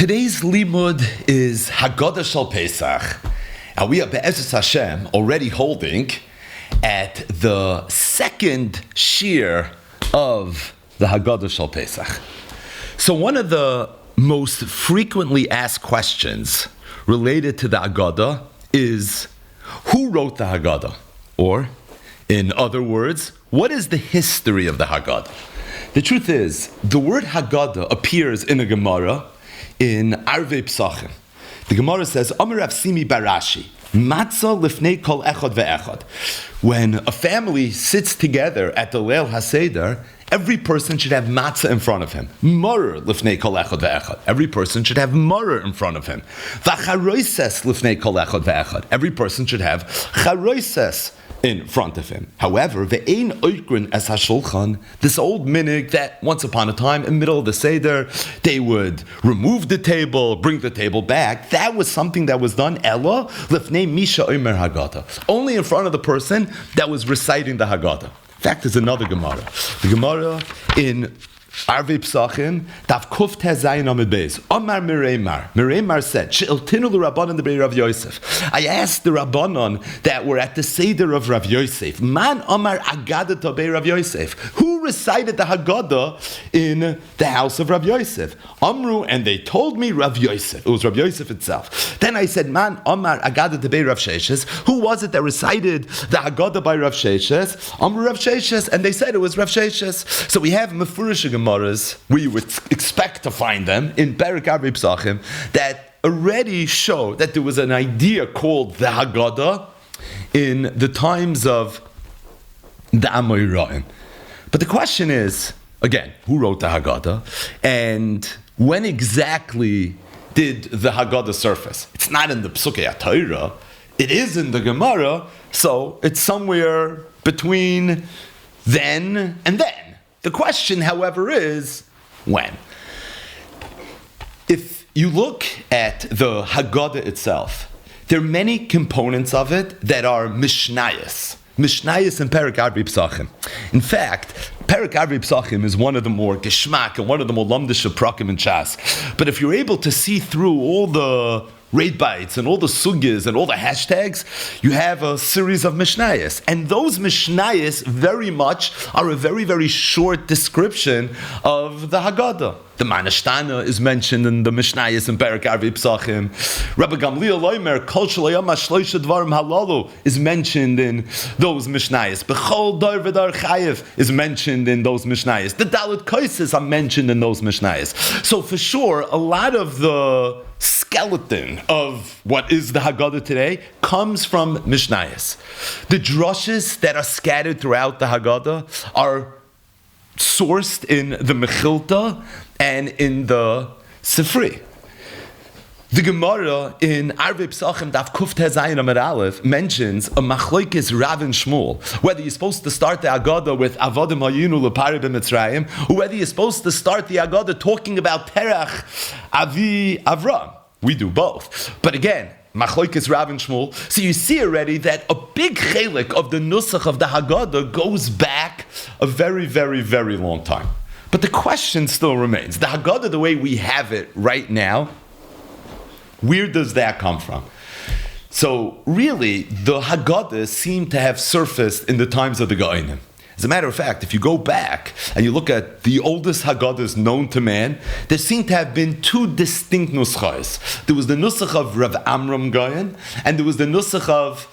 Today's limud is Haggadah Shal Pesach, and we are Be'ezus Hashem already holding at the second shir of the Haggadah Shal Pesach. So one of the most frequently asked questions related to the Haggadah is, who wrote the Haggadah? Or, in other words, what is the history of the Haggadah? The truth is, the word Haggadah appears in a Gemara in Arvei Psachim. The Gemara says, Amar Rav Simi Barashi, Matzah lifnei kol echad ve'echad. When a family sits together at the Leil HaSeder, every person should have matzah in front of him. Maror lifnei kol echad ve'echad. Every person should have maror in front of him. V'charoises lifnei kol echad ve'echad. Every person should have charoises in front of him. However, ve'ein oikrin as hashulchan, this old minig that once upon a time, in the middle of the Seder, they would remove the table, bring the table back. That was something that was done, Ella, lifnei misha omer Haggadah. Only in front of the person that was reciting the Haggadah. In fact, there's another Gemara. The Gemara in Arvei Psachim, Tav Kuf Tezayin Amid Beis. Amar Mireimar. Mireimar said, She'iltinu l'Rabbanan d'Bei Rav Yosef. I asked the Rabbanon that were at the Seder of Rav Yosef, Man Amar Haggadah d'Bei Rav Yosef. Who recited the Haggadah in the house of Rav Yosef? Amru, and they told me Rav Yosef. It was Rav Yosef itself. Then I said, Man Amar Haggadah d'Bei Rav Sheshes. Who was it that recited the Haggadah by Rav Sheshes? Amru Rav Sheshes, and they said it was Rav Sheshes. So we have Mefurish Gemaras, we would expect to find them in Perek Arvei Psachim, that already show that there was an idea called the Haggadah in the times of the Amoraim. But the question is, again, who wrote the Haggadah, and when exactly did the Haggadah surface? It's not in the Psukei HaTorah, it is in the Gemara, so it's somewhere between then and then. The question, however, is when. If you look at the Haggadah itself, there are many components of it that are Mishnayos. Mishnayos and Perek Arvei Psachim. In fact, Perek Arvei Psachim is one of the more geschmack and one of the more lamdish prakim in Shas. But if you're able to see through all the rate bites and all the sugyas and all the hashtags, you have a series of Mishnayos. And those Mishnayos very much are a very, very short description of the Haggadah. The Manashtana is mentioned in the Mishnayos in Perek Arvei Psachim. Rabbi Gamliel Loimer, Kol Shalayam HaShloisha Dvarim Halalu is mentioned in those Mishnayos. Bechol Dar V'Dar Chayev is mentioned in those Mishnayos. The Dalet Koises are mentioned in those Mishnayos. So for sure, a lot of the skeleton of what is the Haggadah today comes from Mishnayos. The drushes that are scattered throughout the Haggadah are sourced in the Mechilta and in the Sifri. The Gemara in Arvei Psachim Daf Kuf Tezayin Amud Aleph mentions a machlokes Rav and Shmuel, whether you're supposed to start the Haggadah with Avodim Hayinu L'Pari B'Mitzrayim, or whether you're supposed to start the Haggadah talking about Terach Avi Avram. We do both. But again, machlokes Rav and Shmuel. So you see already that a big chelik of the nusach of the Haggadah goes back a very, very, very long time. But the question still remains. The Haggadah, the way we have it right now, where does that come from? So really, the Haggadah seem to have surfaced in the times of the Gaonim. As a matter of fact, if you go back and you look at the oldest Haggadahs known to man, there seem to have been two distinct nuschas. There was the nusach of Rav Amram Gaon, and there was the nusach of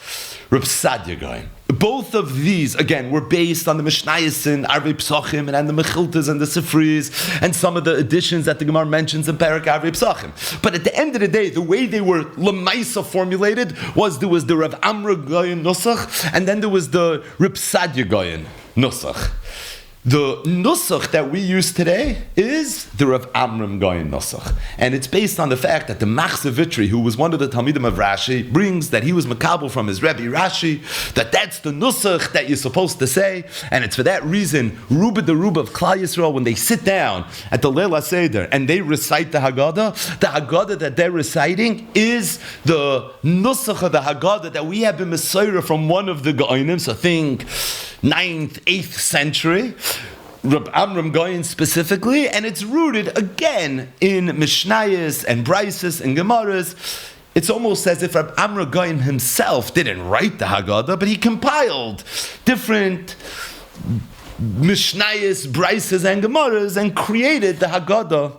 Rav Sadia Gaon. Both of these, again, were based on the Mishnayos in Arvei Psachim and the Mechiltas and the Sifris and some of the additions that the Gemara mentions in Perek Arvei Psachim. But at the end of the day, the way they were Lamaisa formulated was there was the Rav Amram Gaon nusach, and then there was the Rav Sadia Gaon nusach. The nusach that we use today is the Rav Amram Gaon nusach. And it's based on the fact that the Machzor Vitri, who was one of the Talmidim of Rashi, brings that he was makabel from his Rebbe Rashi, that's the nusach that you're supposed to say. And it's for that reason, Ruba the Ruba of Klal Yisrael, when they sit down at the Leil HaSeder and they recite the Haggadah that they're reciting is the nusach of the Haggadah that we have been Messiah from one of the Gaonim, so think 9th, 8th century, Reb Amram Goyen specifically, and it's rooted again in Mishnayos and Brises and Gemaras. It's almost as if Reb Amram Goyen himself didn't write the Haggadah, but he compiled different Mishnayos, Brises, and Gemaras and created the Haggadah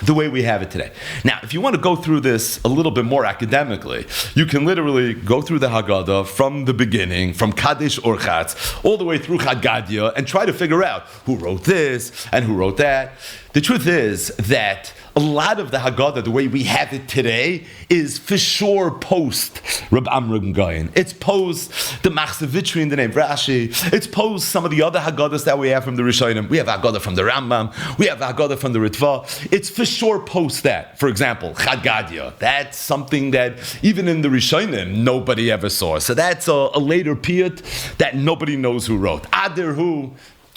the way we have it today. Now, if you want to go through this a little bit more academically, you can literally go through the Haggadah from the beginning, from Kadesh Orchatz, all the way through Haggadah, and try to figure out who wrote this and who wrote that. The truth is that a lot of the Haggadah, the way we have it today, is for sure post Reb Amram Goyen. It's post the Machzavitri in the name Rashi. It's post some of the other Haggadahs that we have from the Rishonim. We have Haggadah from the Rambam. We have Haggadah from the Ritva. It's for sure post that. For example, Haggadah. That's something that even in the Rishonim nobody ever saw. So that's a later piyut that nobody knows who wrote. Adar who?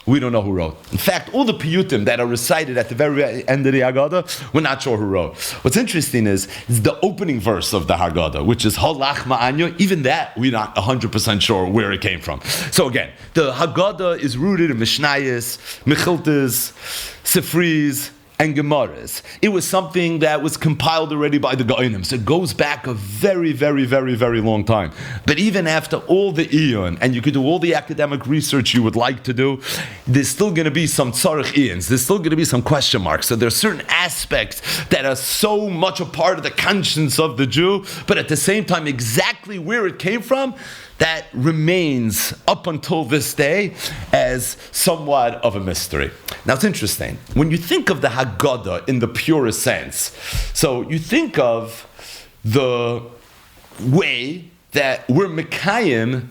We don't know who wrote. In fact, all the piyutim that are recited at the very end of the Haggadah, we're not sure who wrote. What's interesting is the opening verse of the Haggadah, which is Halach Ma'anyo. Even that, we're not 100% sure where it came from. So again, the Haggadah is rooted in Mishnayos, Mechiltas, Sifris, and Gemaras. It was something that was compiled already by the Goinim. So it goes back a very, very, very, very long time. But even after all the Eon, and you could do all the academic research you would like to do, there's still going to be some tzarech Eons. There's still going to be some question marks. So there are certain aspects that are so much a part of the conscience of the Jew, but at the same time, exactly where it came from, that remains up until this day as somewhat of a mystery. Now it's interesting. When you think of the Haggadah in the purest sense, so you think of the way that we're Mekayim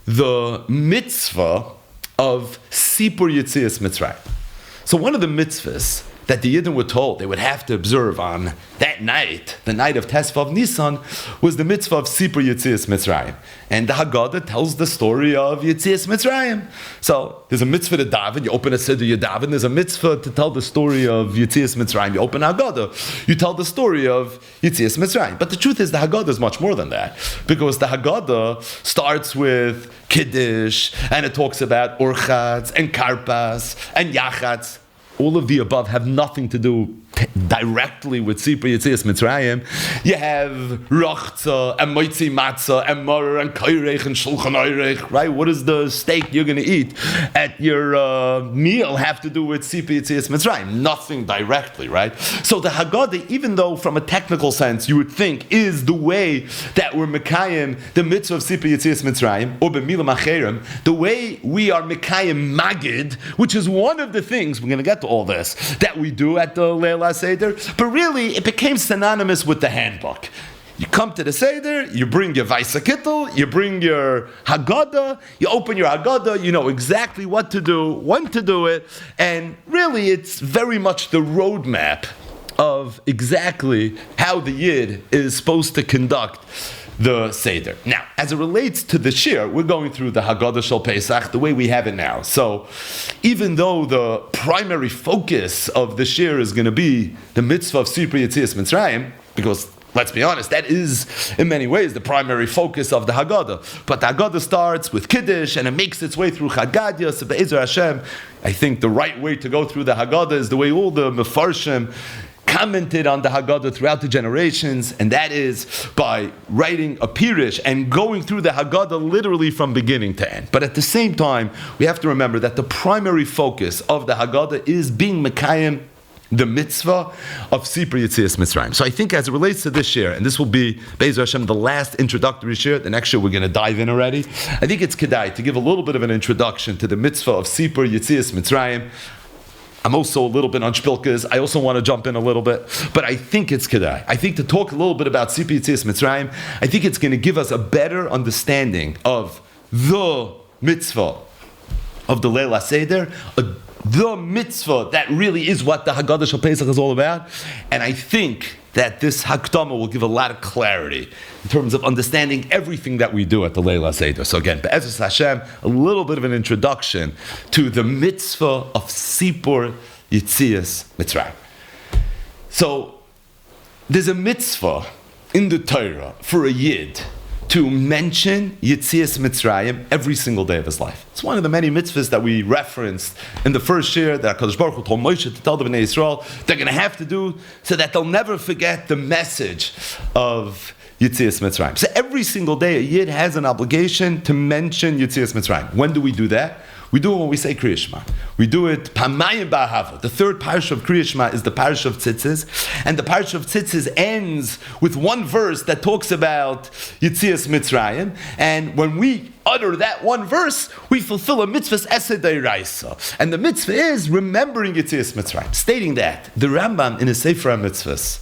the mitzvah of Sipur Yetzias Mitzrayim. So one of the mitzvahs that the Yidden were told they would have to observe on that night, the night of Tesvav Nisan, was the mitzvah of Sipur Yetzias Mitzrayim. And the Haggadah tells the story of Yetzias Mitzrayim. So there's a mitzvah to daven, you open a Siddur, you daven. There's a mitzvah to tell the story of Yetzias Mitzrayim, you open Haggadah, you tell the story of Yetzias Mitzrayim. But the truth is the Haggadah is much more than that, because the Haggadah starts with Kiddush, and it talks about Orchatz, and Karpas, and Yachatz. All of the above have nothing to do directly with Sipur Yetzias Mitzrayim. You have Rochza, and Moitzi Matzah, and Maror, and Kairech, and Shulchan Airech, right? What is the steak you're going to eat at your meal have to do with Sipur Yetzias Mitzrayim? Nothing directly, right? So the Haggadah, even though from a technical sense you would think is the way that we're Mekayim the mitzvah of Sipur Yetzias Mitzrayim, or B'milam Acherim, the way we are Mekayim Magid, which is one of the things, we're going to get to all this, that we do at the Leil Seder, but really it became synonymous with the handbook. You come to the Seder, you bring your Vaisa Kittel, you bring your Haggadah, you open your Haggadah, you know exactly what to do, when to do it, and really it's very much the roadmap of exactly how the Yid is supposed to conduct the Seder. Now, as it relates to the Shir, we're going through the Haggadah Shel Pesach the way we have it now. So, even though the primary focus of the Shir is going to be the mitzvah of Sipur Yetzias Mitzrayim, because let's be honest, that is in many ways the primary focus of the Haggadah. But the Haggadah starts with Kiddush and it makes its way through Haggadah. So Be'ezer Hashem, I think the right way to go through the Haggadah is the way all the Mefarshim commented on the Haggadah throughout the generations, and that is by writing a Pirush and going through the Haggadah literally from beginning to end. But at the same time, we have to remember that the primary focus of the Haggadah is being Mekayim the mitzvah of Sipur Yetzias Mitzrayim. So I think as it relates to this year, and this will be, Be'ezer Hashem, the last introductory year, the next year we're going to dive in already, I think it's kedai to give a little bit of an introduction to the mitzvah of Sipur Yetzias Mitzrayim. I'm also a little bit on shpilkas. I also want to jump in a little bit, but I think it's kedai. I think to talk a little bit about Sipur Yetzias Mitzrayim, I think it's going to give us a better understanding of the mitzvah of the Leil HaSeder, the mitzvah that really is what the Haggadah Shel Pesach is all about. And I think that this Hakdama will give a lot of clarity in terms of understanding everything that we do at the Leil HaSeder. So again, Be'ezus Hashem, a little bit of an introduction to the mitzvah of Sipur Yetzias Mitzrayim. So there's a mitzvah in the Torah for a Yid to mention Yetzias Mitzrayim every single day of his life. It's one of the many mitzvahs that we referenced in the first year that HaKadosh Baruch Hu told Moshe to tell the Bnei Yisrael they're going to have to do so that they'll never forget the message of Yetzias Mitzrayim. So every single day a Yid has an obligation to mention Yetzias Mitzrayim. When do we do that? We do it when we say Kriya Shema. We do it Pamayim Ba'ahava. The third parsha of Kriya Shema is the parsha of Tzitzis, and the parsha of Tzitzis ends with one verse that talks about Yetzias Mitzrayim, and when we utter that one verse, we fulfill a mitzvah's Esed Deiraisa. And the mitzvah is remembering Yetzias Mitzrayim. Stating that, the Rambam in his Sefer HaMitzvahs,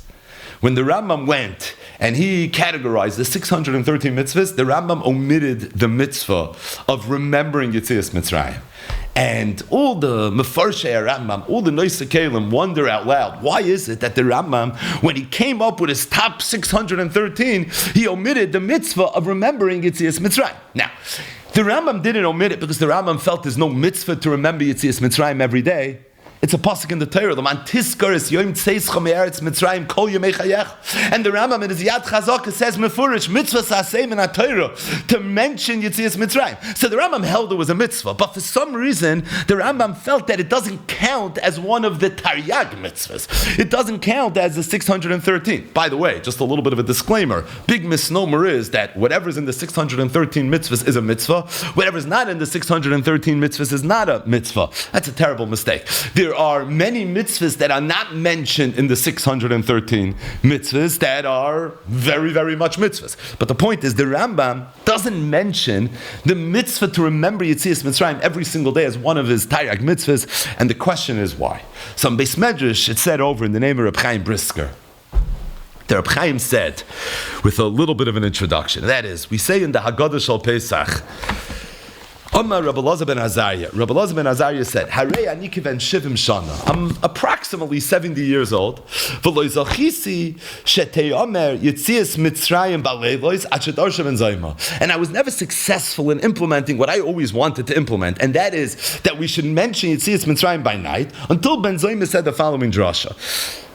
when the Rambam went and he categorized the 613 mitzvahs, the Rambam omitted the mitzvah of remembering Yetzias Mitzrayim. And all the Mefarshei Rambam, all the Noisei Kelim wonder out loud, why is it that the Rambam, when he came up with his top 613, he omitted the mitzvah of remembering Yetzias Mitzrayim? Now, the Rambam didn't omit it because the Rambam felt there's no mitzvah to remember Yetzias Mitzrayim every day. It's a pasuk in the Torah. The man tiskar is yom tzeischa me'eretz Mitzrayim kol yemei chayech. And the Rambam in his Yad Chazaka says mefurish mitzvah saseh min haTorah to mention Yetzias Mitzrayim. So the Rambam held it was a mitzvah, but for some reason the Rambam felt that it doesn't count as one of the Taryag mitzvahs. It doesn't count as the 613. By the way, just a little bit of a disclaimer: big misnomer is that whatever's in the 613 mitzvahs is a mitzvah. Whatever's not in the 613 mitzvahs is not a mitzvah. That's a terrible mistake. There are many mitzvahs that are not mentioned in the 613 mitzvahs that are very, very much mitzvahs. But the point is, the Rambam doesn't mention the mitzvah to remember Yetzias Mitzrayim every single day as one of his Taryag mitzvahs, and the question is why. Some Beis Medrash, it said over in the name of Reb Chaim Brisker. The Reb Chaim said, with a little bit of an introduction, that is, we say in the Haggadah Shal Pesach, Rabbi Elazar ben Azariah. Rabbi Elazar ben Azariah said, Harei ani kiven shivim shana. I'm approximately 70 years old. V'lo zachisi shetei omer Yetzias Mitzrayim ba'leilos achet arsha ben zayma. And I was never successful in implementing what I always wanted to implement, and that is that we should mention Yetzias Mitzrayim by night, until Ben Zayma said the following drasha.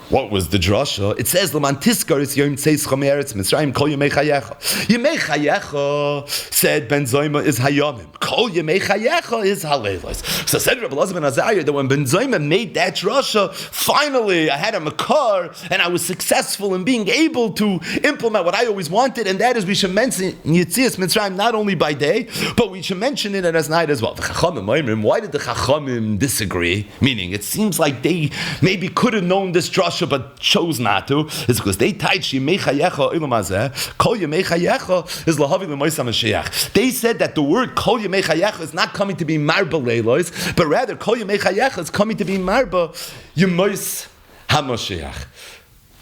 What was the drasha? It says, "L'man tiskar is yom tzeis chameretz Mitzrayim kol yemei chayecha." Yemei chayecha, said Ben Zayma, is hayomim. Kol yemei chayecha is haleilos. So said Rabbi Elazar ben Azariah that when Ben Zayma made that drasha, finally I had a makar and I was successful in being able to implement what I always wanted, and that is we should mention Yetzias Mitzrayim not only by day, but we should mention it as night as well. The Chachamim, why did the Chachamim disagree? Meaning, it seems like they maybe could have known this drasha but chose not to. It's because they tied Yemei Chayecha Olam Hazeh. Kol Yemei Chayecha is Lahavi L'Moisa Mashiach. They said that the word Kol Yemei Chayecha is not coming to be Marba Leilos, but rather Kol Yemei Chayecha is coming to be Marba Yemois HaMashiach.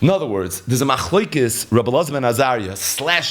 In other words, there's a machlokes Rabbi Elazar ben Azariah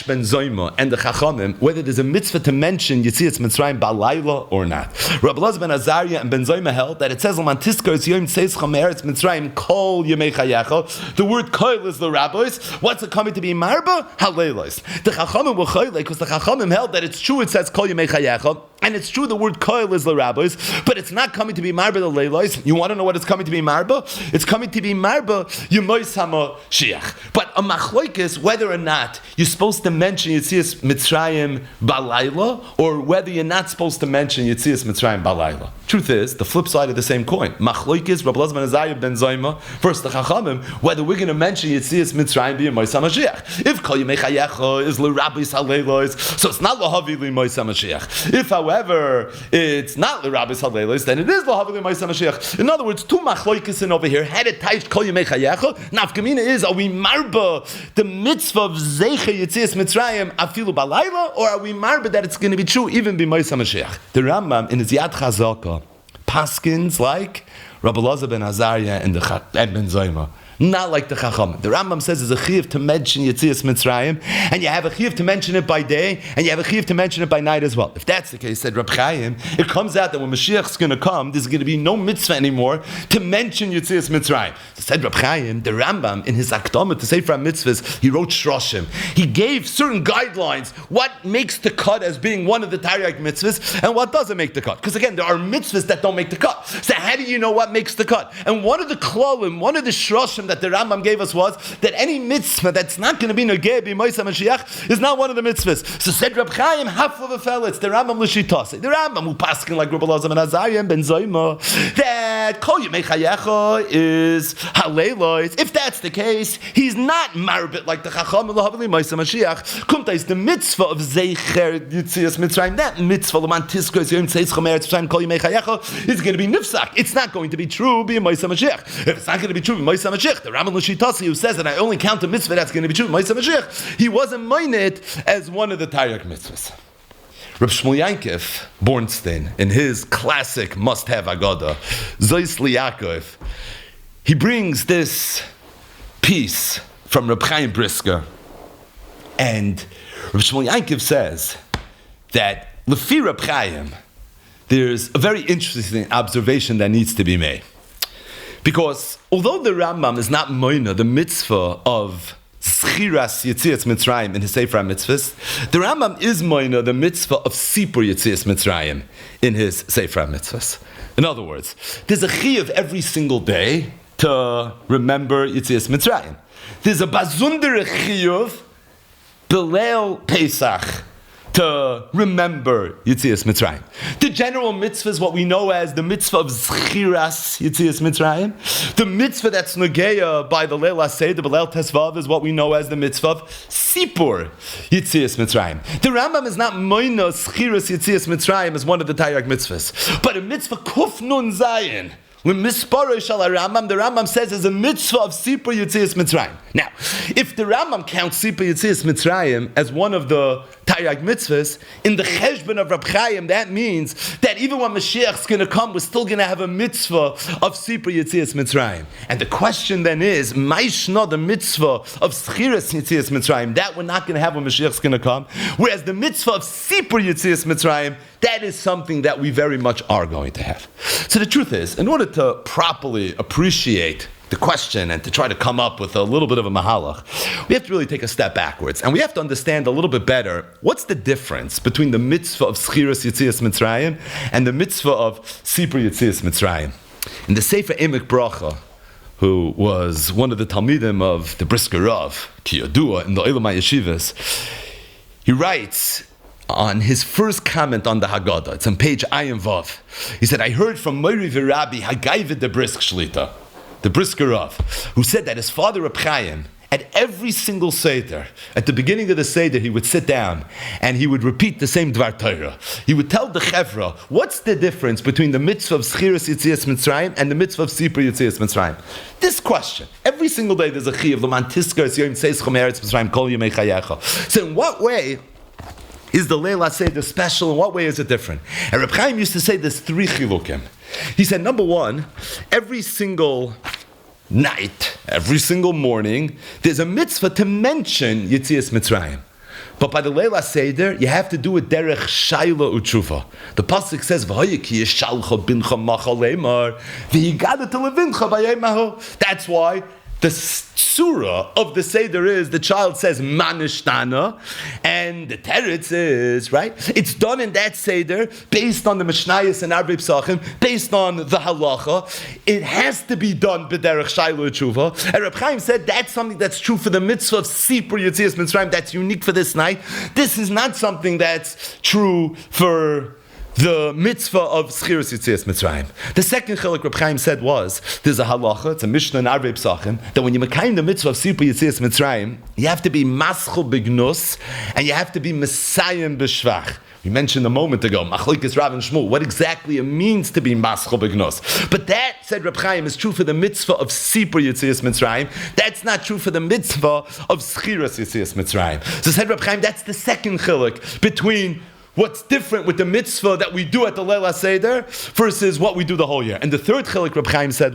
/ Ben Zayma and the Chachamim whether there's a mitzvah to mention Yetzias Mitzrayim b'layla or not. Rabbi Elazar ben Azariah and Ben Zayma held that it says L'man tiskar es yom tzeischa me'eretz Mitzrayim kol yemei chayecha. The word kol is the rabbis. What's it coming to be marba? Haleilos. The Chachamim were choylek because the Chachamim held that it's true it says kol yemei chayecha, and it's true the word kol is the rabbis, but it's not coming to be marba the leilos. You want to know what it's coming to be marba? It's coming to be marba yemois hama Shiach. But a machloik is whether or not you're supposed to mention Yetzias Mitzrayim balayla, or whether you're not supposed to mention Yetzias Mitzrayim balayla. Truth is, the flip side of the same coin. Machloik is Rabbi Elazar ben Azariah ben Zayma versus the Chachamim, whether we're going to mention Yetzias Mitzrayim b'Yemois HaMashiach. If Kol Yemei Chayecha is l'Rabbis haleilos, so it's not l'Havi l'Yemois HaMashiach. If, however, it's not l'Rabbis haleilos, then it is l'Havi l'Yemois HaMashiach. In other words, two machloikas in over here. Had it touched Kol Yemei Chayecha, nafkamina is, are we marba the mitzvah of Zeicha Yetzias Mitzrayim afilu balayla, or are we marba that it's going to be true even b'Yemois HaMashiach? The Rambam in his Yad Chazaka paskins like Rabbi Elazar ben Azariah and Ben Zayma. Not like the Chacham. The Rambam says there's a chiyuv to mention Yetzias Mitzrayim, and you have a chiyuv to mention it by day, and you have a chiyuv to mention it by night as well. If that's the case, said Reb Chaim, it comes out that when Mashiach's going to come, there's going to be no mitzvah anymore to mention Yetzias Mitzrayim. So said Reb Chaim, the Rambam, in his Akdamah to Sefer HaMitzvahs, he wrote Shroshim. He gave certain guidelines, what makes the cut as being one of the Taryag mitzvahs, and what doesn't make the cut. Because again, there are mitzvahs that don't make the cut. So how do you know what makes the cut? And one of the klalim, one of the Shroshim Chashim that the Rambam gave us was that any mitzvah that's not going to be Nogeh b'Moisei Mashiach is not one of the mitzvahs. So said Reb Chaim, half of a fellow, it's the Rambam l'shitase. The Rambam who paskin like Rabbi Elazar ben Azariah and Ben Zoyma, that Kol Yemei Chayecha is Halelos. If that's the case, he's not marbit like the Chacham l'Havli Moisei Mashiach. Kumta is the mitzvah of Zeicher Yitzias Mitzrayim. That mitzvah l'man tiskos Yom Tzeischom Eretz Mitzrayim Kol Yemei Chayecha is going to be nifsak. It's not going to be true be Moisei Mashiach. If it's not going to be true be Moisei Mashiach, the Rambam l'shitase who says that I only count a mitzvah that's going to be true Moisei Mashiach, he wasn't mined as one of the Taryag mitzvahs. Reb Shmuel Yankov Bornstein, in his classic must-have Haggadah, Zois Yaakov, he brings this piece from Reb Chaim Brisker, and Reb Shmuel Yankov says that Lefi Reb Chaim, there's a very interesting observation that needs to be made. Because although the Rambam is not moina, the mitzvah of Schiras Yitzias Mitzrayim in his Sefer HaMitzvahs, the Rambam is moina, the mitzvah of Sipur Yitzias Mitzrayim in his Sefer HaMitzvahs. In other words, there's a chiyuv every single day to remember Yitzias Mitzrayim. There's a bazundere chiyuv B'leil Pesach to remember Yitzias Mitzrayim. The general mitzvah is what we know as the mitzvah of Zchiras Yitzias Mitzrayim. The mitzvah that's Nogeya by the Leil HaSeder, B'leil Tesvav, is what we know as the mitzvah of Sipur Yitzias Mitzrayim. The Rambam is not Moina Zchiras Yitzias Mitzrayim as one of the Taryag mitzvahs, but a mitzvah Kuf Nun Zayin. The Rambam says is a mitzvah of Sipur Yitzias Mitzrayim. Now, if the Rambam counts Sipur Yitzias Mitzrayim as one of the Taryag mitzvahs, in the Cheshbon of Reb Chaim, that means that even when Mashiach is going to come, we're still going to have a mitzvah of Sipur Yitzias Mitzrayim. And the question then is, Maishna, the mitzvah of Schiras Yitzias Mitzrayim, that we're not going to have when Mashiach is going to come, whereas the mitzvah of Sipur Yitzias Mitzrayim, that is something that we very much are going to have. So the truth is, in order to properly appreciate the question and to try to come up with a little bit of a mahalach, we have to really take a step backwards and we have to understand a little bit better what's the difference between the mitzvah of Schiras Yitzias Mitzrayim and the mitzvah of Sipur Yitzias Mitzrayim. In the Sefer Emek Bracha, who was one of the Talmidim of the Brisker Rav, Ki Yadua, in the Olam HaYeshivas, he writes on his first comment on the Haggadah, it's on page Ayin Vav. He said, I heard from Moiri V'Rabbi Hagayvid the Brisk Shlita, the Brisker Rav, who said that his father Reb Chaim, at every single Seder, at the beginning of the Seder, he would sit down and he would repeat the same Dvar Torah. He would tell the Chevra, what's the difference between the mitzvah of Schiras Yitzias Mitzrayim and the mitzvah of Sipur Yitzias Mitzrayim? This question. Every single day there's a chiyuv, L'man tiskos Yom Tzeischom Eretz Mitzrayim Kol Yemei Chayecha. So in what way is the Leil HaSeder special? In what way is it different? And Reb Chaim used to say there's three chilukim. He said, number one, every single night, every single morning, there's a mitzvah to mention Yitzias Mitzrayim. But by the Leil HaSeder, you have to do it derech shayla u'tshuva. The pasuk says, "V'hoyiki yishalcha bincha machal leimar v'higada televincha b'yemahu." That's why the surah of the Seder is, the child says, Manishtana, and the teretz is, right? It's done in that Seder, based on the Mishnayos and Arbei Psachim, based on the halacha. It has to be done b'derech shayla tshuva. And Reb Chaim said that's something that's true for the mitzvah of Sipur Yitzias Mitzrayim, that's unique for this night. This is not something that's true for the mitzvah of Schiras Yitzias Mitzrayim. The second chiluk Reb Chaim said was, there's a halacha, it's a Mishnah in Arbei Psachim, that when you mekayim the mitzvah of Sipur Yitzias Mitzrayim, you have to be maschel b'gnus, and you have to be mesayim b'shvach. We mentioned a moment ago, Machlokes Rav and Shmuel, what exactly it means to be maschel b'gnus. But that, said Reb Chaim, is true for the mitzvah of Sipur Yitzias Mitzrayim. That's not true for the mitzvah of Schiras Yitzias Mitzrayim. So said Reb Chaim, that's the second chiluk between what's different with the mitzvah that we do at the Leil HaSeder versus what we do the whole year. And the third chiluk Reb Chaim said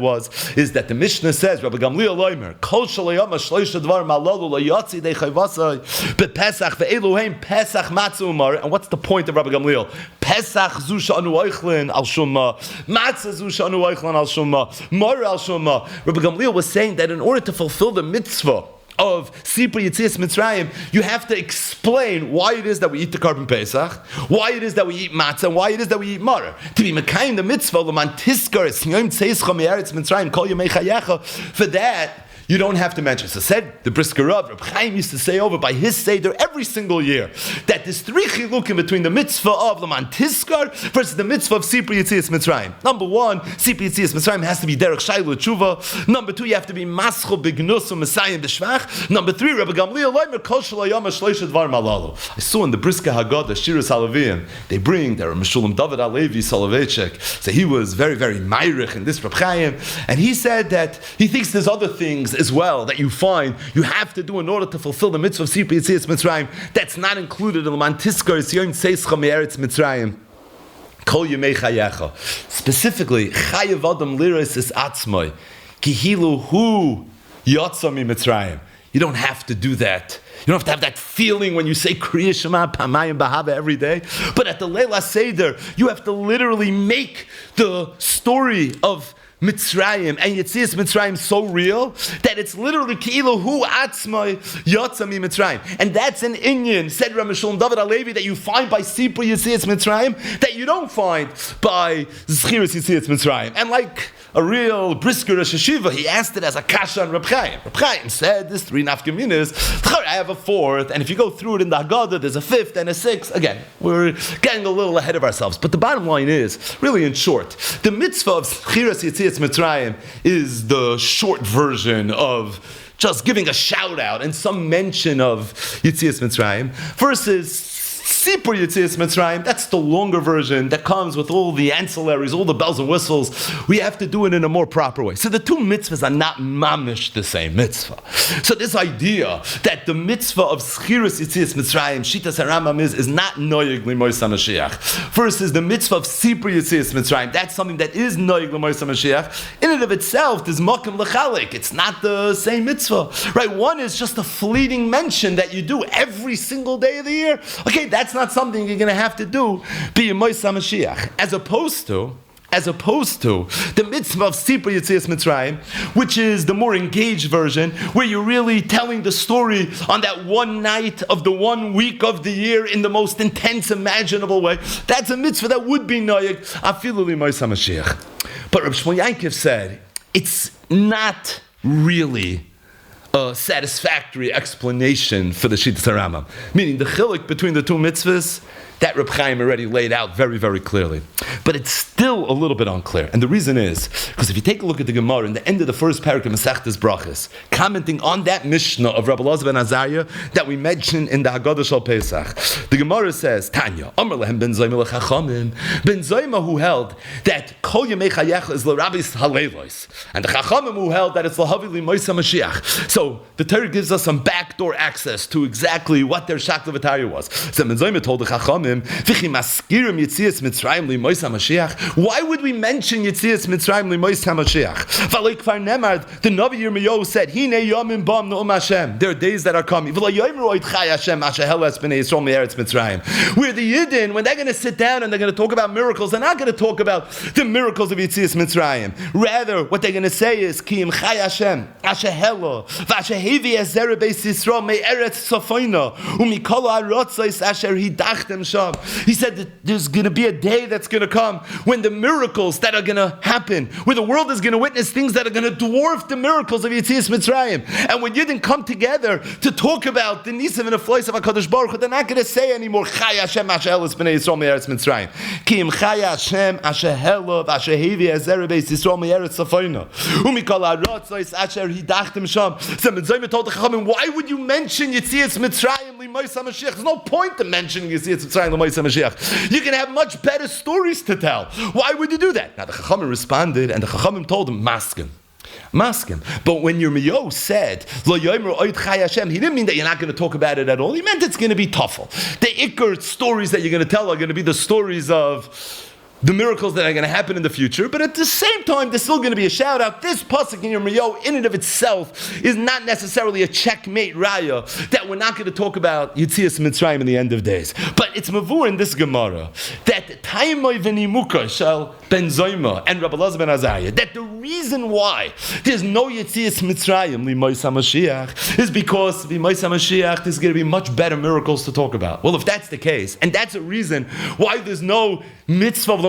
is that the Mishnah says, Rabbi Gamliel Loimer, Kol shalayama shloisha dvar malalu layatzi dei chayvasai bepesach ve'eluheim pesach matzah umar. And what's the point of Rabbi Gamliel? Pesach zu shanu oichlin al shumma, matzah zu shanu oichlin al shumma, mar al shumma. Rabbi Gamliel was saying that in order to fulfill the mitzvah of Sipur Yitzias Mitzrayim, you have to explain why it is that we eat the Korban Pesach, why it is that we eat matzah, and why it is that we eat maror. To be mekayim the mitzvah, l'man tiskar es yom tzeischom eretz Mitzrayim kol yemei chayecha. For that, you don't have to mention. So said the Brisker Reb Chaim used to say over by his Seder every single year that there's three chilukim between the mitzvah of Laman Tizkar versus the mitzvah of Sipur Yetzias Mitzrayim. Number one, Sipur Yetzias Mitzrayim has to be Derech Shailu Tshuva. Number two, you have to be Maschel B'Gnus U'Mesayim B'Shvach. Number three, Rebbe Gamliel Loimer Kol Shalayam HaShleisha Dvar Malalu. I saw in the Brisker Haggadah, Shiras Halavim, they bring there Meshulam David Alevi Soloveitchik. So he was very, very Meirich in this Reb Chaim, and he said that he thinks there's other things as well that you find you have to do in order to fulfill the mitzvah of Sipur Yetzias Mitzrayim that's not included in the Laman Tizkar Yom Tzeischa Me'eretz Mitzrayim. Kol Yemei Chayecha. Specifically, Chayev Adam Liros Es Atzmoi Kihilu Hu Yotza Mi Mitzrayim. You don't have to do that. You don't have to have that feeling when you say Kriya Shema Pamayim Bahava every day. But at the Leila Seder, you have to literally make the story of Mitzrayim and Yetzias Mitzrayim so real that it's literally Ki'ilu Hu Atzmai Yotza Mi Mitzrayim. And that's an inyan, said Rav Meshulam David Alevi, that you find by Sipur Yetzias Mitzrayim that you don't find by Zchiras Yetzias Mitzrayim. And like a real brisker Rosh Hashiva, he asked it as a kasha on Reb Chaim. Reb Chaim said, there's three nafkaminas, I have a fourth, and if you go through it in the Haggadah, there's a fifth and a sixth. Again, we're getting a little ahead of ourselves. But the bottom line is, really in short, the mitzvah of Zchiras Yetzias Mitzrayim is the short version of just giving a shout out and some mention of Yetzias Mitzrayim versus Sipur Yetzias Mitzrayim. That's the longer version that comes with all the ancillaries, all the bells and whistles. We have to do it in a more proper way. So the two mitzvahs are not mamish the same mitzvah. So this idea that the mitzvah of Zchiras Yetzias Mitzrayim, Shitas HaRambam is not noyeg l'mois HaMashiach, versus the mitzvah of Sipur Yetzias Mitzrayim. That's something that is noyeg l'mois HaMashiach. In and of itself, there's makom l'chalik. It's not the same mitzvah, right? One is just a fleeting mention that you do every single day of the year. Okay, that's not something you're going to have to do be a Mois HaMashiach. As opposed to the mitzvah of Sipur Yetzias Mitzrayim, which is the more engaged version, where you're really telling the story on that one night of the 1 week of the year in the most intense imaginable way. That's a mitzvah that would be noyeg afilu li Mois HaMashiach. But Reb Shmuel Yankov said it's not really a satisfactory explanation for the Shitas HaRambam. Meaning the chiluk between the two mitzvahs, that Reb Chaim already laid out very, very clearly. But it's still a little bit unclear. And the reason is, because if you take a look at the Gemara, in the end of the first paragraph of Masechtas Brachas, commenting on that Mishnah of Rabbi Elazar ben Azariah that we mentioned in the Haggadah Shal Pesach, the Gemara says, Tanya, Amar lehem ben Zayma lechachamim, ben Zayma who held that Kol Yemei Chayecha is l'Rabbis Haleilos, and the Chachamim who held that it's l'Havi l'Mois HaMashiach. So the Torah gives us some backdoor access to exactly what their Shaklavataria was. So Ben Zayma told the Chachamim, why would we mention Yetzias Mitzrayim L'Mois HaMashiach? The Navi Yirmiyahu said, Hine Yomim Bam No'um Hashem. There are days that are coming. Where the Yidden, when they're going to sit down and they're going to talk about miracles, they're not going to talk about the miracles of Yetzias Mitzrayim. Rather, what they're going to say is, Ki Im Chai Hashem, Asher Helo, V'asher Hevi Ezer Beis Yisrael, Me'eretz Sofoina, U'mikol HaRotzos Asher Hidachtem Sham. He said that there's going to be a day that's going to come when the miracles that are going to happen, where the world is going to witness things that are going to dwarf the miracles of Yetzias Mitzrayim. And when you didn't come together to talk about the Nisim and the Flois of HaKadosh Baruch Hu, they're not going to say anymore, Chai Hashem Asher Helos B'nei Yisrael Me'eretz Mitzrayim. Ki Im Chai Hashem Asher Helo V'asher Hevi Ezer Beis Yisrael Me'eretz Sofoina. U'mikol HaRotzos Asher Hidachtem Sham. So Ben Zayma told the Chachamim, why would you mention Yetzias Mitzrayim L'Mois HaMashiach? There's no point in mentioning Yetzias Mitzrayim L'Mois HaMashiach. You can have much better stories to tell. Why would you do that? Now the Chachamim responded, and the Chachamim told him, Maskim. But when Yirmiyahu said, Lo Yomer Oid Chai Hashem, he didn't mean that you're not going to talk about it at all. He meant it's going to be tough. The Iker stories that you're going to tell are going to be the stories of the miracles that are going to happen in the future, but at the same time, there's still going to be a shout out. This pasuk in Yirmiyahu, in and of itself, is not necessarily a checkmate raya that we're not going to talk about Yetzias Mitzrayim in the end of days. But it's mavur in this Gemara that Taimoi v'nimuka shel Ben Zayma and Rabbi Elazar ben Azariah, that the reason why there's no Yetzias Mitzrayim L'Mois HaMashiach is because L'Mois HaMashiach there's going to be much better miracles to talk about. Well, if that's the case, and that's a reason why there's no mitzvah of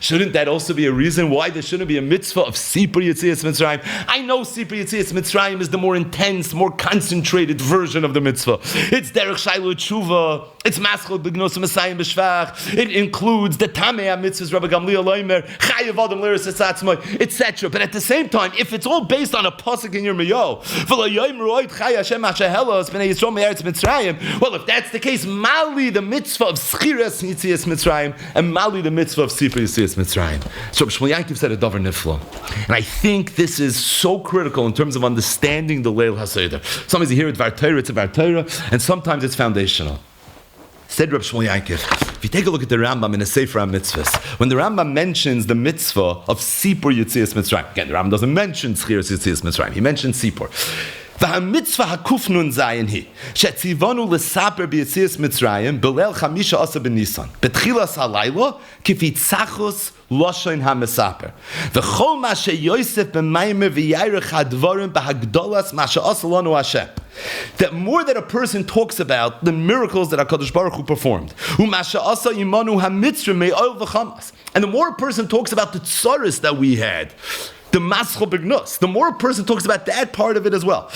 Shouldn't that also be a reason why there shouldn't be a mitzvah of Sipur Yetzias Mitzrayim? I know Sipur Yetzias Mitzrayim is the more intense, more concentrated version of the mitzvah. It's Derech Shailu Tshuva, it's Maschel B'Gnos Messiah B'Shvach, it includes the Tamei mitzvahs, Rabbi Gamliel Leimer, Chayav Adam Liris Esatzmai, etc. But at the same time, if it's all based on a pasuk in Yirmiyahu, well, if that's the case, Mali the mitzvah of Schiras Yetzias Mitzrayim and Mali the mitzvah of Sipur Yetzias Mitzrayim. So Shmuel Yaakov said a davar nifla, and I think this is so critical in terms of understanding the Leil HaSeder. Sometimes you hear it Vartorah, it's a Vartorah, and sometimes it's foundational. Said Reb Shmuel Yaakov, if you take a look at the Rambam in the Sefer HaMitzvahs, when the Rambam mentions the mitzvah of Sipur Yetzias Mitzrayim, again, the Rambam doesn't mention Schiras Yetzias Mitzrayim, he mentions Sipur. והמצווה הקופנון זין היא שציוונו לספר ביציאת מצרים בליל 15 בניסן בתחילת הלילה כפי צחוס לשון המספר וכל מה שיוסף במימר וירח הדברים בהגדולת מה שעשה לנו השם. That more that a person talks about the miracles that HaKadosh Baruch Hu performed, and the more a person talks about the tzaros that we had, the maschol b'gnus, the more a person talks about that part of it as well.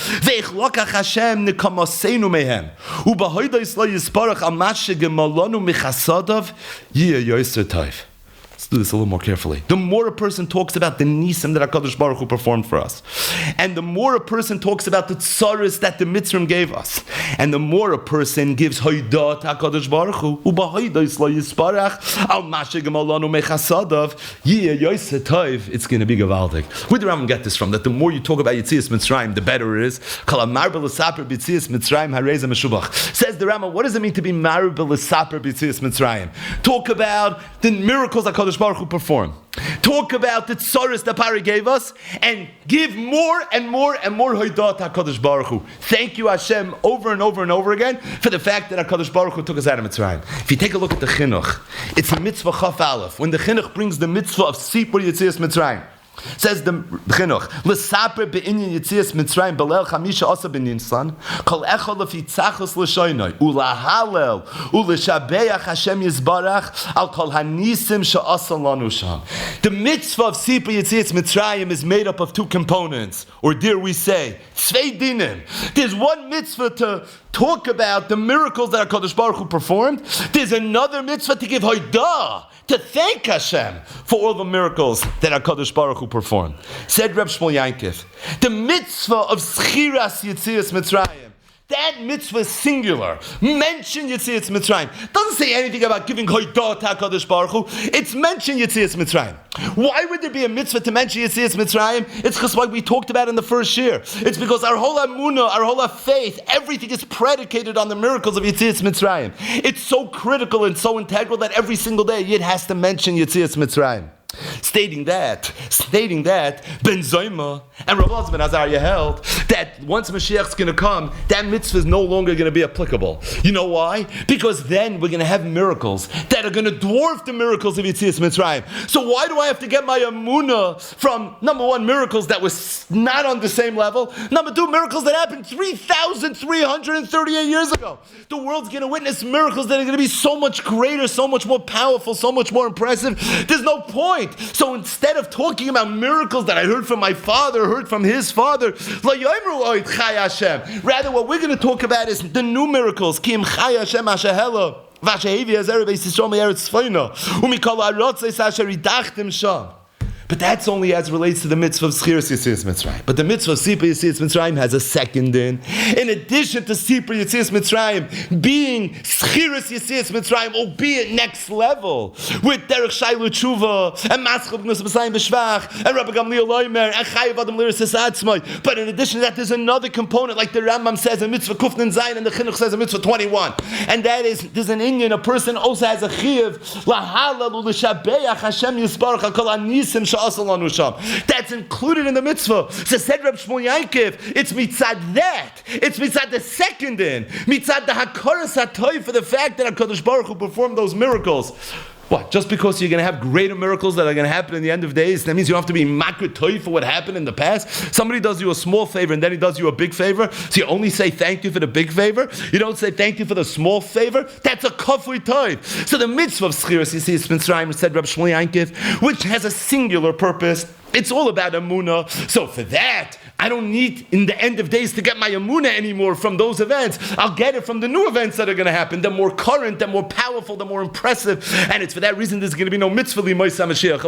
Let's do this a little more carefully. The more a person talks about the nisim that HaKadosh Baruch Hu performed for us, and the more a person talks about the tzaros that the Mitzrim gave us, and the more a person gives hoidah to HaKadosh Baruch Hu, it's going to be gavaldik. Where do Rambam get this from? That the more you talk about Yetzias Mitzrayim, the better it is. Says the Rambam, what does it mean to be marib l'saper b'Yetzias Mitzrayim? Talk about the miracles that HaKadosh Baruch Hu performed. Talk about the tzaros that Pari gave us, and give more and more and more hoidah to HaKadosh Baruch Hu. Thank you, Hashem, over and over and over again for the fact that HaKadosh Baruch Hu took us out of Mitzrayim. If you take a look at the chinuch, it's a mitzvah chaf aleph. When the chinuch brings the mitzvah of Sipur Yetzias Mitzrayim, says the chinuch, l'saper be'inyan Yetzias Mitzrayim b'leil 15 b'Nisan, kol echad lefi tzachos l'shoynoi, u'lahalel, u'lishabeach Hashem Yisbarach, al kol hanisim she'asa lanu sham. The mitzvah of Sipur Yetzias Mitzrayim is made up of two components, or dare we say, tzvei dinim. There's one mitzvah to talk about the miracles that HaKadosh Baruch Hu performed. There's another mitzvah to give hoidah, to thank Hashem for all the miracles that HaKadosh Baruch Hu performed. Said Reb Shmuel Yaakov, the mitzvah of Schiras Yetzias Mitzrayim, that mitzvah is singular. Mention Yetzias Mitzrayim. Doesn't say anything about giving hoidah to HaKadosh Baruch Hu. It's mention Yetzias Mitzrayim. Why would there be a mitzvah to mention Yetzias Mitzrayim? It's because what we talked about in the first year. It's because our whole amunah, our whole faith, everything is predicated on the miracles of Yetzias Mitzrayim. It's so critical and so integral that every single day it has to mention Yetzias Mitzrayim. Stating that Ben Zoyma and Rav Elazar ben Azariah held that once Mashiach's going to come, that mitzvah is no longer going to be applicable. You know why? Because then we're going to have miracles that are going to dwarf the miracles of Yetzias Mitzrayim. So why do I have to get my amunah from, number one, miracles that was not on the same level, number two, miracles that happened 3,338 years ago? The world's going to witness miracles that are going to be so much greater, so much more powerful, so much more impressive. There's no point. So instead of talking about miracles that I heard from my father, heard from his father, rather what we're going to talk about is the new miracles. But that's only as it relates to the mitzvah of Schiras Yetzias Mitzrayim. But the mitzvah of Sipur Yetzias Mitzrayim has a second in. In addition to Sipur Yetzias Mitzrayim being Schiras Yetzias Mitzrayim, albeit next level, with Derech Shailu Tshuva, and Maschel B'Gnus Messiah B'Shvach, and Rabbi Gamliel Leimer, and Chayav Adam Liris Esatzmai. But in addition to that, there's another component, like the Rambam says in Mitzvah Kufnan Zayin, and the Chinuch says in Mitzvah 21. And that is, there's an Indian, a person also has a Chiyav, Lahalal U'Lishabeach Hashem Yisbarach HaKol Anisim That's included in the mitzvah. So said Reb Shmuel Yaakov, it's mitzad that. It's mitzad the second in. Mitzad the hakaras hatoy for the fact that HaKadosh Baruch Hu performed those miracles. What? Just because you're going to have greater miracles that are going to happen in the end of days, that means you don't have to be makir toy for what happened in the past? Somebody does you a small favor and then he does you a big favor, so you only say thank you for the big favor? You don't say thank you for the small favor? That's a kafui toy. So the mitzvah of Schiras, you see, it's Mitzrayim, said Reb Shmuel Yankiv, which has a singular purpose. It's all about Amunah. So for that, I don't need, in the end of days, to get my Amunah anymore from those events. I'll get it from the new events that are going to happen. They're more current, they're more powerful, they're more impressive. And it's for that reason there's going to be no mitzvah l'moisa Mashiach.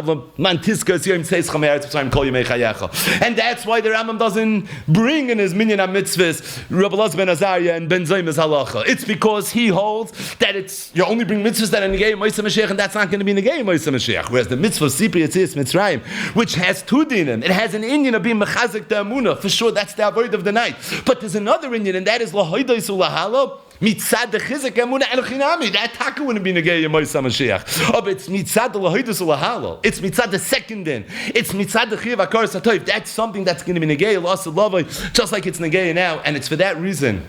And that's why the Rambam doesn't bring in his minyan mitzvahs Rabbi Elazar ben Azariah and Ben Zayma's halacha. It's because he holds that you only bring mitzvahs that are negei Moisa Mashiach, and that's not going to be negei Moisa Mashiach. Whereas the mitzvah of Sipri Yetzias Mitzrayim, which has two dinim, it has an inyan of being mechazik the Amunah. For sure, that's the avoid of the night. But there's another inyan, and that is lahoidos ulahalo. Mitzad the chizek emunah elchinami. That taka wouldn't be negei Moisa Mashiach. Oh, but it's mitzad the lahoidos ulahalo. It's mitzad the second din. It's mitzad the chiyav akar satoif. That's something that's going to be negei loss of love, just like it's negei now. And it's for that reason.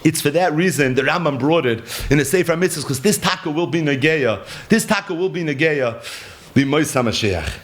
It's for that reason the Rambam brought it in the Sefer Mitzvahs, because this taka will be negeya. This taka will be negeya l'Moisa Mashiach.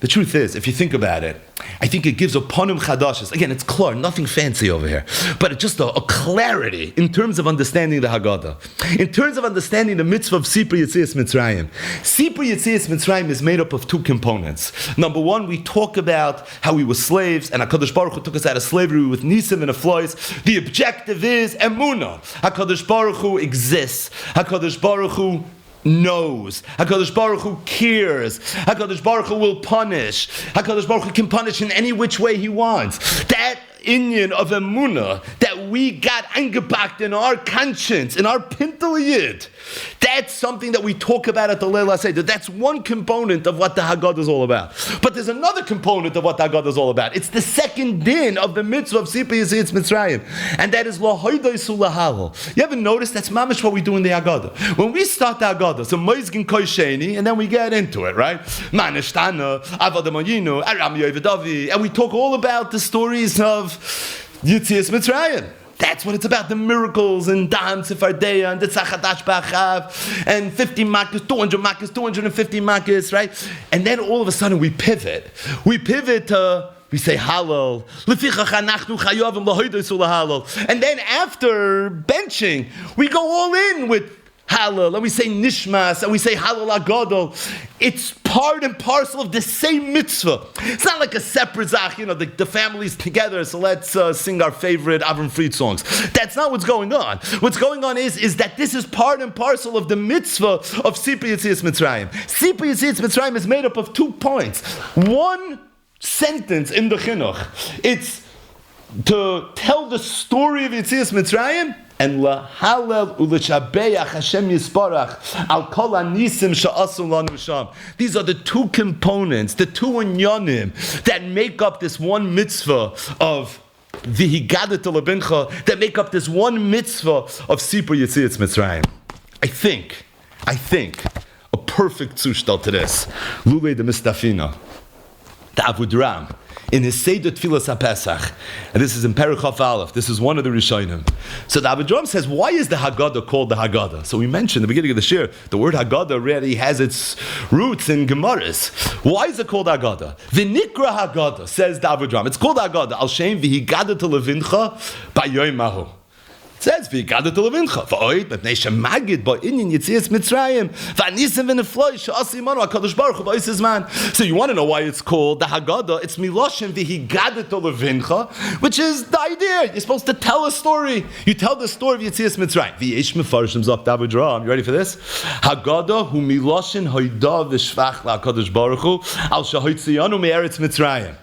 The truth is, if you think about it, I think it gives a ponim chadashis. Again, it's klar, nothing fancy over here, but it's just a clarity in terms of understanding the Haggadah, in terms of understanding the mitzvah of Sipri Yetzias Mitzrayim. Sipri Yetzias Mitzrayim is made up of two components. Number one, we talk about how we were slaves, and HaKadosh Baruch Hu took us out of slavery with nisim and aflois. The objective is emunah. HaKadosh Baruch Hu exists. HaKadosh Baruch Hu knows. HaKadosh Baruch Hu cares. HaKadosh Baruch Hu will punish. HaKadosh Baruch Hu can punish in any which way he wants. That inyan of emunah that we got angepackt in our conscience, in our pintel yid, that's something that we talk about at the Leil HaSeder. That's one component of what the Haggadah is all about. But there's another component of what the Haggadah is all about. It's the second din of the mitzvah of Sipri Yetzias Mitzrayim, and that is lahoidos ulahalo. You ever notice that's mamish what we do in the Haggadah? When we start the Haggadah, so moizgin kosheni, and then we get into it, right? Manishtana, Avodamayinu, Aram Yovedavi, and we talk all about the stories of Yetzias Mitzrayim. That's what it's about, the miracles and Dam Tzifardea and the Tzachadash B'Achav and 50 makkos, 200 makkos, 250 makkos, right? And then all of a sudden we pivot. We pivot to, we say Hallel. And then after benching, we go all in with Hallel, and we say Nishmas, and we say Hallel Agadol. It's part and parcel of the same mitzvah. It's not like a separate zach, the family's together, so let's sing our favorite Avram Fried songs. That's not what's going on. What's going on is that this is part and parcel of the mitzvah of Sipri Yetzias Mitzrayim. Sipri Yetzias Mitzrayim is made up of 2 points. One sentence in the chinuch. It's to tell the story of Yetzias Mitzrayim, and lahalel u'lechabeach Hashem yisparach al kol hanisim she'asu lanu sham. These are the 2 components, the 2 inyanim that make up this one mitzvah of the Haggadah lebincha, that make up this one mitzvah of Sipri Yetzias Mitzrayim. I think a perfect zushtal to this. Lulei de Mistafina, the Avudram, in his Seder Tfilas HaPesach, and this is in Perek Chaf Aleph, this is one of the Rishonim. So the Avudram says, why is the Haggadah called the Haggadah? So we mentioned at the beginning of the shir, the word Haggadah really has its roots in Gemaras. Why is it called Haggadah? V'nikra Haggadah, says the Avudram. It's called Haggadah, al shem v'higadah levincha b'yoyim mahu. It says v'higadah levincha v'oid b'pnei shemagid ba'inyin Yetzias Mitzrayim v'anisim v'nefloy she'asi imanu HaKadosh Baruch Hu b'ois man. So you want to know why it's called the Haggadah? It's miloshem v'higadah levincha, which is the idea. You're supposed to tell a story. You tell the story of Yetzias Mitzrayim. V'yesh mefarshim zok Avudram. You ready for this? Haggadah hu miloshem hoida v'shvach la'HaKadosh Baruch Hu al shehotziyanu me'eretz Mitzrayim.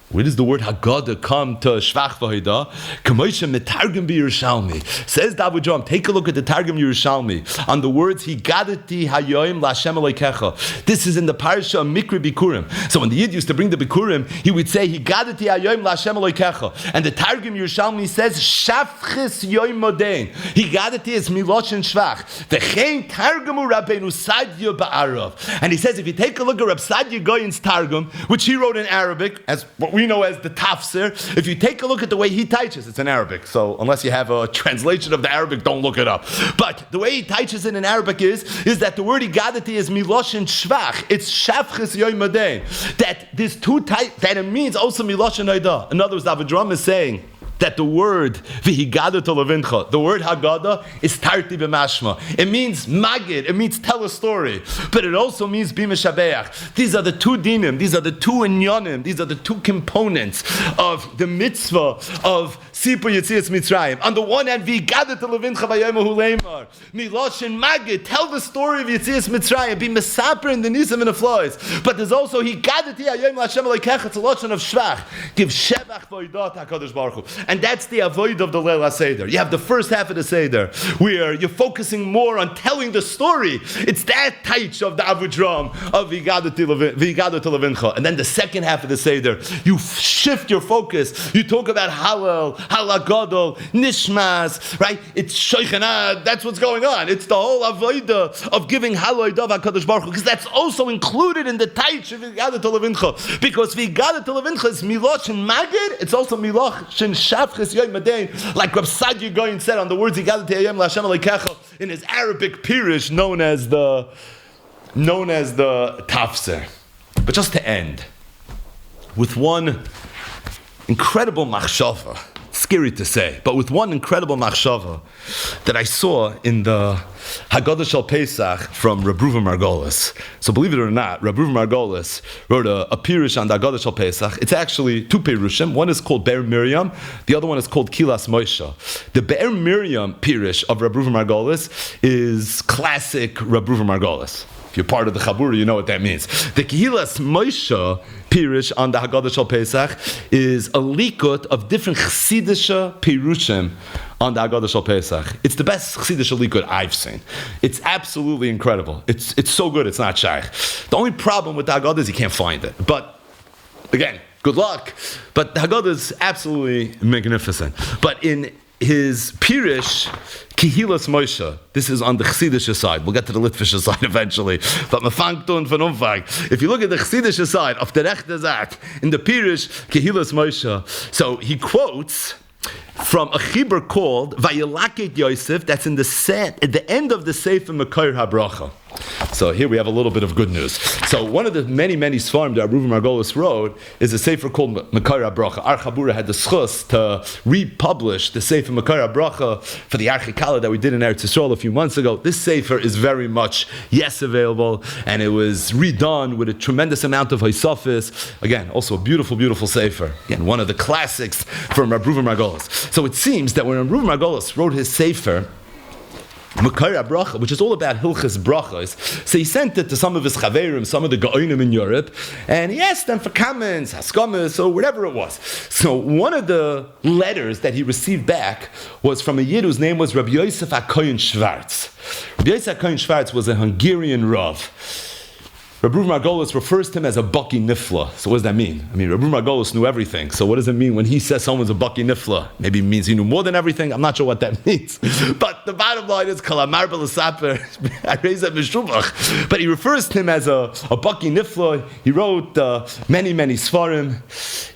Where does the word Haggadah come to Shvach v'Hoida? K'moishe metargum b'Yerushalmi. Says the Avudram, take a look at the Targum Yerushalmi on the words Higadati hayoim la'Hashem Elokecha. This is in the parasha of Mikra Bikurim. So when the Yid used to bring the Bikurim, he would say Higadati hayoim la'Hashem Elokecha. And the Targum Yerushalmi says Shafchis yoim modein. Higadati is miloshen Shvach. V'chein Targumu Rabbeinu Sadya ba'Arav. And he says if you take a look at Rab Sadya Goyen's Targum, which he wrote in Arabic, as what we know as the tafsir. If you take a look at the way he teaches, it's in Arabic. So unless you have a translation of the Arabic, don't look it up. But the way he teaches it in Arabic is that the word Haggadah is miloshin shvach. It's shavchis yoimadein. That there's two types, that it means also miloshin haidah. In other words, the Avedram is saying that the word v'higada to levincha, the word Haggadah is tarti b'mashma. It means magid, it means tell a story, but it also means b'mishabeach. These are the two dinim, these are the two inyanim, these are the two components of the mitzvah of Sipur Yetzias Mitzrayim. On the one hand, v'higada to levincha v'yomahu leimar, miloshin magid, tell the story of Yetzias Mitzrayim, be mesaper in the nisim and the floors. But there's also higada ti hayom l'Hashem alekecha, it's a lashon of shvach, give shevach v'odah to HaKadosh Baruch Hu. And that's the avoid of the Leil HaSeder. You have the first half of the Seder, where you're focusing more on telling the story. It's that taich of the Avedram of Haggadah to Levincha. And then the second half of the Seder, you shift your focus. You talk about Hallel, Halagadol, Nishmas, right? It's Shochanah, that's what's going on. It's the whole avodah of giving Hallel Dov HaKadosh Baruch Hu, because that's also included in the taich of Haggadah to Levincha. Because Haggadah to Levincha is Milosh and Magid, it's also Milosh and like Rab Sagi Goyin said on the words he got in his Arabic Pirish known as the Tafsir. But just to end with one incredible machshava, scary to say, but with one incredible machshava that I saw in the Haggadah Shal Pesach from Reb Reuven Margolis. So believe it or not, Reb Reuven Margolis wrote a pirush on the Haggadah Shal Pesach. It's actually two pirushim. One is called Be'er Miriam. The other one is called Kilas Moshe. The Be'er Miriam pirush of Reb Reuven Margolis is classic Reb Reuven Margolis. If you're part of the Chabura, you know what that means. The Kilas Moshe pirush on the Haggadah Shal Pesach is a likut of different chassidisha pirushim on the Haggadah Shal Pesach. It's the best chassidisha likut I've seen. It's absolutely incredible. It's so good, it's not shaykh. The only problem with the Haggadah is you can't find it. But again, good luck. But the Haggadah is absolutely magnificent. But in his Pirish, Kehilas Moshe, this is on the Chassidische side. We'll get to the Litvische side eventually. But Mefangtun von Umfang. If you look at the Chassidische side, of the Rechte Zat, in the Pirish, Kehilas Moshe, so he quotes from a chibur called Vayelaket Yosef, that's in the end of the Sefer Mekayr HaBracha. So here we have a little bit of good news. So one of the many svarim that Reuven Margolis wrote is a sefer called Mekayr HaBracha. Our Chabura had the schus to republish the sefer Mekayr HaBracha for the Archikala that we did in Eretz Yisrael a few months ago. This sefer is very much available, and it was redone with a tremendous amount of Haisafis. Again, also a beautiful sefer. Again, one of the classics from Reuven Margolis. So it seems that when Reuven Margolis wrote his sefer Mekayr HaBracha, which is all about Hilchas Brachos, so he sent it to some of his chaverim, some of the Gaonim in Europe, and he asked them for comments, haskamas, or whatever it was. So one of the letters that he received back was from a Yid whose name was Rabbi Yosef HaKohen Schwarz. Rabbi Yosef HaKohen Schwarz was a Hungarian Rav. Rabbi Reuven Margolis refers to him as a Baki Nifla. So what does that mean? I mean, Rabbi Reuven Margolis knew everything. So what does it mean when he says someone's a Baki Nifla? Maybe it means he knew more than everything. I'm not sure what that means. But the bottom line is, Kalamar Belasaper, but he refers to him as a Baki Nifla. He wrote many Svarim.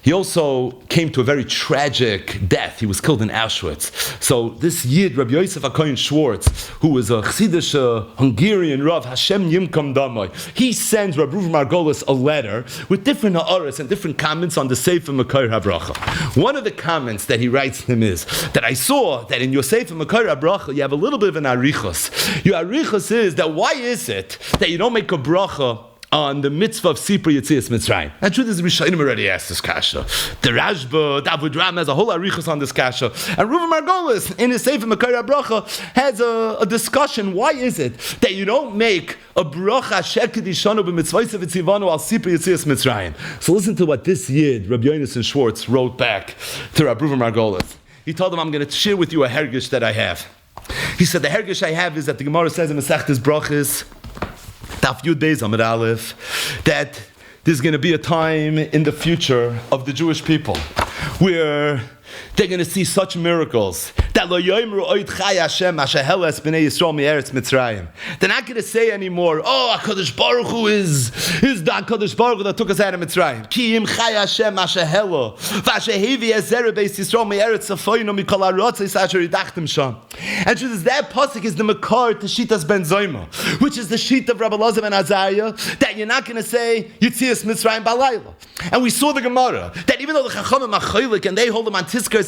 He also came to a very tragic death. He was killed in Auschwitz. So this Yid, Rabbi Yosef HaKohen Schwarz, who was a Chassidish Hungarian Rav, Hashem Yimkam Damai, he sends Rabbi Reuven Margolis a letter with different ha'aras and different comments on the Sefer Mekayr HaBracha. One of the comments that he writes to him is that I saw that in your Sefer Mekayr HaBracha you have a little bit of an arichos. Your arichos is that why is it that you don't make a bracha on the mitzvah of Sipur Yetzias Mitzrayim? And truth is, Rishonim already asked this kasha. The Rashba, the Avedram has a whole arichos on this kasha. And Reuven Margolis, in his Sefer Mekayr HaBracha, has a discussion. Why is it that you don't make a bracha asher kedishanu b'mitzvayis v'tzivanu al Sipur Yetzias Mitzrayim? So listen to what this Yid, Rabbi Yonason Schwartz, wrote back to Rabbi Reuven Margolis. He told him, I'm going to share with you a hergish that I have. He said, the hergish I have is that the Gemara says in Masechtas Brachos, Daf Yud Beis Amud Aleph, that there's going to be a time in the future of the Jewish people where They're going to see such miracles that lo yoimru oid chai Hashem asher heles b'nei Yisrael mi'eretz Mitzrayim. They're not going to say anymore, oh, HaKadosh Baruch Hu is the HaKadosh Baruch Hu that took us out of Mitzrayim. Ki im chai Hashem asher helo v'asher hevi ezere beis Yisrael mi'eretz Safoinu mikol ha'rotzos asher yidachtem sham. And that pasuk is the makar to Shitas ben Zoyma, which is the sheet of Rabbi Elazar ben Azariah, that you're not going to say Yitzias Mitzrayim Balayla. And we saw the Gemara that even though the Chachamim are chaylik and they hold them on Tizkar,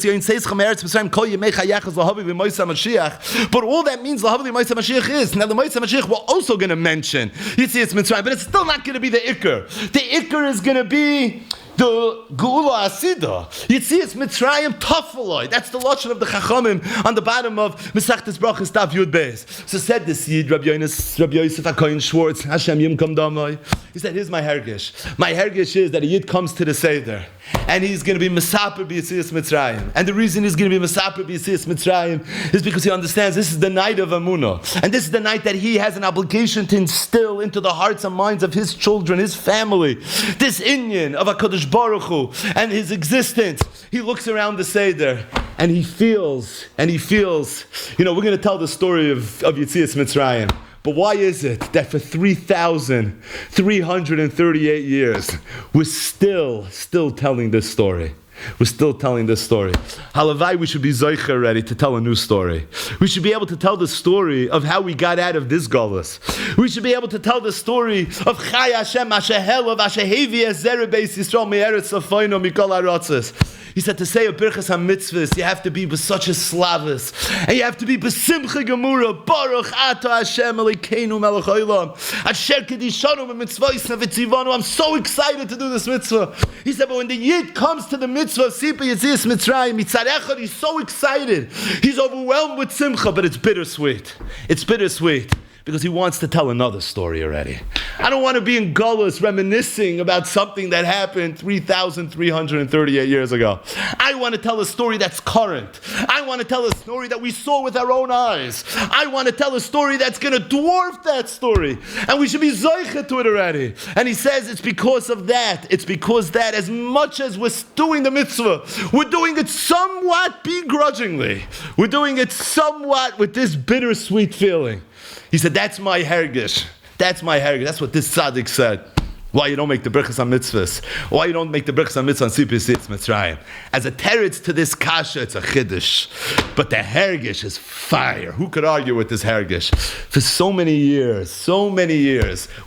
but all that means Lahavi Moisa Mashiach is. Now the Moisa Mashiach we're also going to mention Yitzias Mitzrayim, but it's still not going to be the Iker. The Iker is going to be the Geula Asida. Yitzias Mitzrayim Tafaloi. That's the lashon of the Chachamim on the bottom of Mesachtes Brachos Daf Yud Beis. So said this Yid, Rabbi Yosef HaKohen Schwartz, Hashem Yimkom Damai. He said, here's my hergish. My hergish is that a Yid comes to the Seder and he's going to be Mesaper B'Yitzias Mitzrayim. And the reason he's going to be Mesaper B'Yitzias Mitzrayim is because he understands this is the night of Amunah. And this is the night that he has an obligation to instill into the hearts and minds of his children, his family, this inyan of HaKadosh Baruch Hu and his existence. He looks around the Seder and he feels, we're going to tell the story of Yitzias Mitzrayim. But why is it that for 3,338 years, we're still telling this story? We're still telling this story. Halavai, we should be zoicher ready to tell a new story. We should be able to tell the story of how we got out of this galus. We should be able to tell the story of Chai Hashem Asher Helav Asher Hevi Ezer Beis Yisrael Me'eretz Safoinu Mikol Ha'rotzos. He said to say a birchas ha-mitzvahs, you have to be b'such a slavus, and you have to be b'simcha gemura, Baruch Ata Hashem Elokeinu Melech Haolam, Asher Kedishanu B'mitzvahs V'tzivanu. I'm so excited to do this mitzvah. He said, but when the Yid comes to the mitzvah of Sipa Yitzias Mitzrayim, Mitzad Echad, he's so excited. He's overwhelmed with simcha, but it's bittersweet. It's bittersweet. Because he wants to tell another story already. I don't want to be in Gullus reminiscing about something that happened 3,338 years ago. I want to tell a story that's current. I want to tell a story that we saw with our own eyes. I want to tell a story that's going to dwarf that story. And we should be zoiche to it already. And he says it's because of that. It's because that as much as we're doing the mitzvah, we're doing it somewhat begrudgingly. We're doing it somewhat with this bittersweet feeling. He said, that's my hergish. That's my hergish. That's what this tzaddik said. Why you don't make the brachas on mitzvahs? Why you don't make the brachas on mitzvahs on Sipur Yitzias Mitzrayim? As a teretz to this kasha, it's a chiddush. But the hergish is fire. Who could argue with this hergish? For so many years,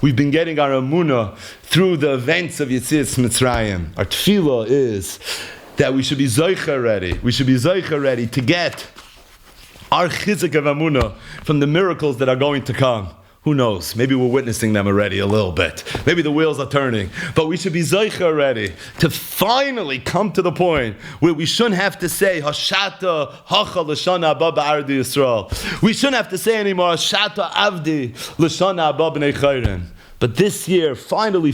we've been getting our emunah through the events of Yitzias Mitzrayim. Our tefillah is that we should be zoicha ready. We should be zoicha ready to get our chizik of Amunah from the miracles that are going to come. Who knows? Maybe we're witnessing them already a little bit. Maybe the wheels are turning. But we should be zoicha already to finally come to the point where we shouldn't have to say Hashata Hacha L'Shana Abba B'Ardi Yisrael. We shouldn't have to say anymore Hashata Avdi L'Shana Abba B'nei Chayrin. But this year, finally,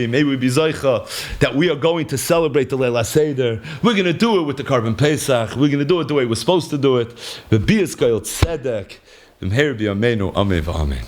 maybe we be zoicha that we are going to celebrate the Leila Seder. We're going to do it with the Karban Pesach. We're going to do it the way we're supposed to do it. B'bias Gayot Tzedek. B'mher b'yameinu. Amen v'amen.